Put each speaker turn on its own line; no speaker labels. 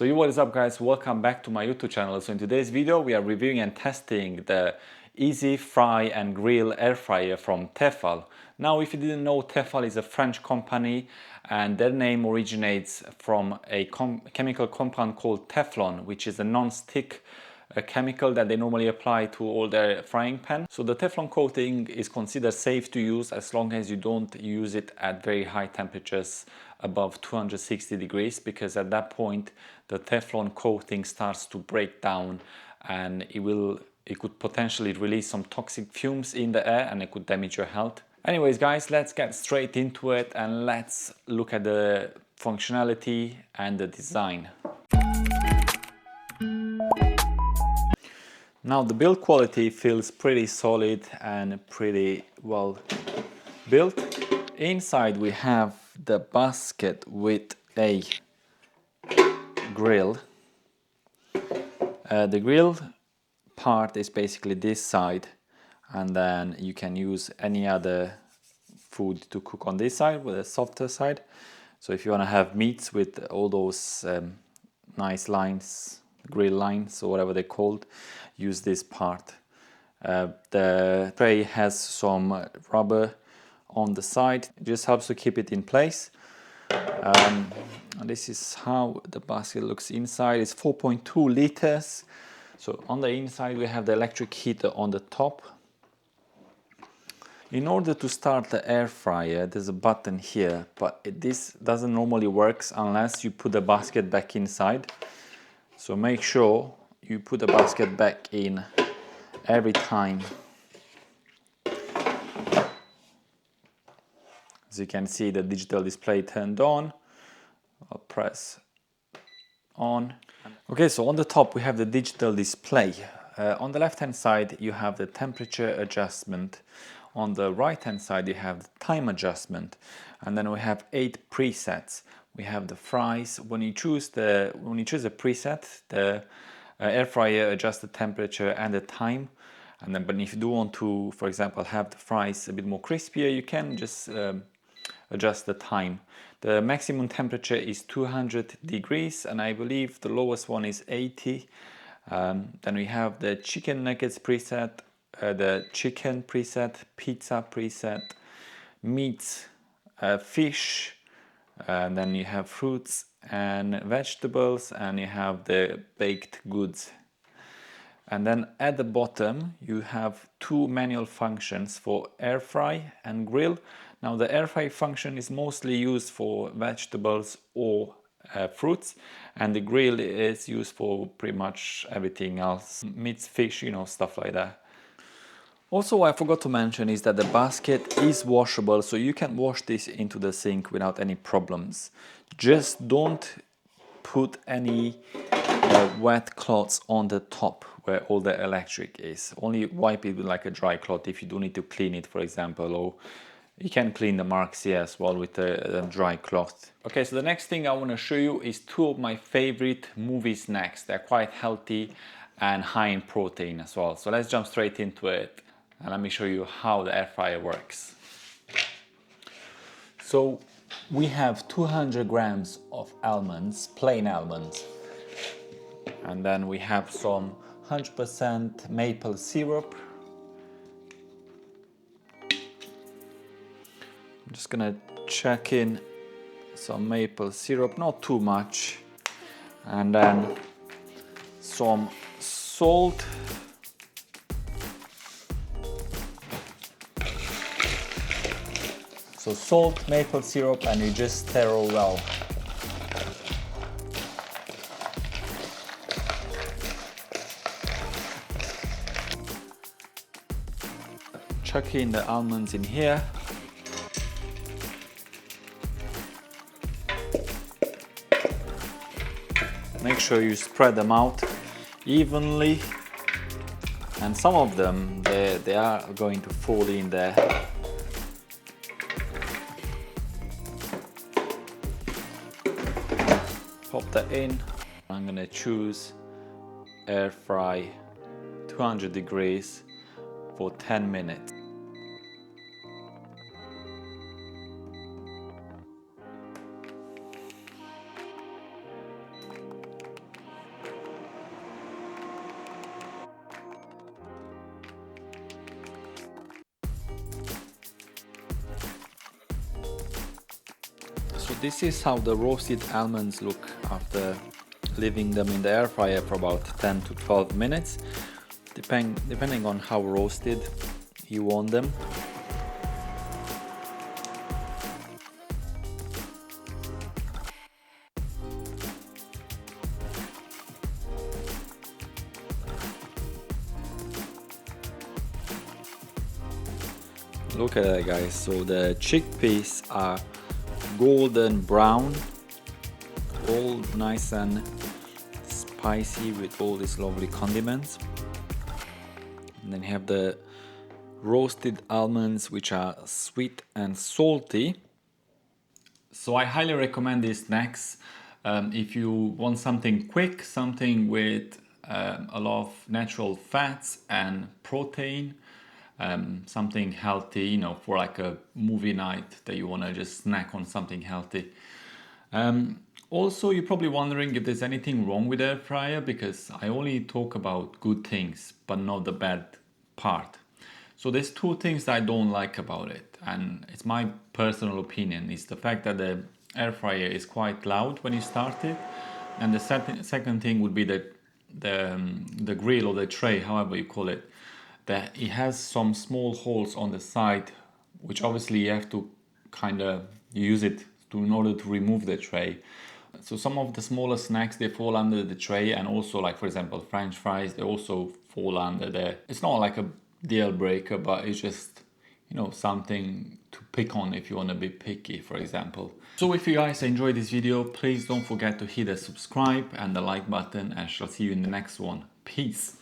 So what is up guys, welcome back to my YouTube channel. So in today's video we are reviewing and testing the Easy Fry and Grill air fryer from Tefal. Now if you didn't know, Tefal is a French company and their name originates from a chemical compound called Teflon, which is a non-stick chemical that they normally apply to all their frying pan. So the Teflon coating is considered safe to use as long as you don't use it at very high temperatures above 260 degrees, because at that point the Teflon coating starts to break down and it could potentially release some toxic fumes in the air and it could damage your health. Anyways guys, let's get straight into it and let's look at the functionality and the design. Now the build quality feels pretty solid and pretty well built. Inside we have the basket with a grill. The grill part is basically this side, and then you can use any other food to cook on this side with a softer side. So if you want to have meats with all those nice lines, grill lines or whatever they're called, use this part. The tray has some rubber on the side. It just helps to keep it in place. And this is how the basket looks inside. It's 4.2 liters. So on the inside we have the electric heater on the top. In order to start the air fryer, there's a button here, but this doesn't normally work unless you put the basket back inside. So make sure you put the basket back in every time. As you can see, the digital display turned on. I'll press on. Okay, so on the top we have the digital display. On the left hand side you have the temperature adjustment. On the right hand side you have the time adjustment, and then we have 8 presets. We have the fries. When you choose a preset, the air fryer adjusts the temperature and the time. And then, but if you do want to, for example, have the fries a bit more crispier, you can just adjust the time. The maximum temperature is 200 degrees, and I believe the lowest one is 80. Then we have the chicken nuggets preset, the chicken preset, pizza preset, meats, fish, and then you have fruits and vegetables, and you have the baked goods. And then at the bottom you have 2 manual functions for air fry and grill. Now the air fry function is mostly used for vegetables or fruits, and the grill is used for pretty much everything else, meats, fish, stuff like that. Also, what I forgot to mention is that the basket is washable, so you can wash this into the sink without any problems. Just don't put any wet cloths on the top where all the electric is. Only wipe it with like a dry cloth if you do need to clean it, for example, or you can clean the marks here as well with a dry cloth. Okay, so the next thing I want to show you is 2 of my favorite movie snacks. They're quite healthy and high in protein as well. So let's jump straight into it and let me show you how the air fryer works. So we have 200 grams of almonds, plain almonds. And then we have some 100% maple syrup. I'm just gonna chuck in some maple syrup, not too much, and then some salt, so salt, maple syrup, and you just stir well. Chuck in the almonds in here. Make sure you spread them out evenly, and some of them they are going to fall in there. Pop that in. I'm gonna choose air fry 200 degrees for 10 minutes. this is how the roasted almonds look after leaving them in the air fryer for about 10 to 12 minutes, depending on how roasted you want them. Look at that, guys. So the chickpeas are golden brown, all nice and spicy with all these lovely condiments. And then you have the roasted almonds, which are sweet and salty. So I highly recommend these snacks if you want something quick, something with a lot of natural fats and protein. Something healthy, you know, for like a movie night that you want to just snack on something healthy. Also, you're probably wondering if there's anything wrong with air fryer, because I only talk about good things, but not the bad part. So there's two things that I don't like about it, and it's my personal opinion. Is the fact that the air fryer is quite loud when you start it, and the second thing would be that the grill or the tray, however you call it, that it has some small holes on the side, which obviously you have to kind of use it in order to remove the tray. So some of the smaller snacks, they fall under the tray, and also, like for example French fries, they also fall under there. It's not like a deal breaker, but it's just, you know, something to pick on if you want to be picky, for example. So if you guys enjoyed this video, please don't forget to hit the subscribe and the like button, and I shall see you in the next one. Peace.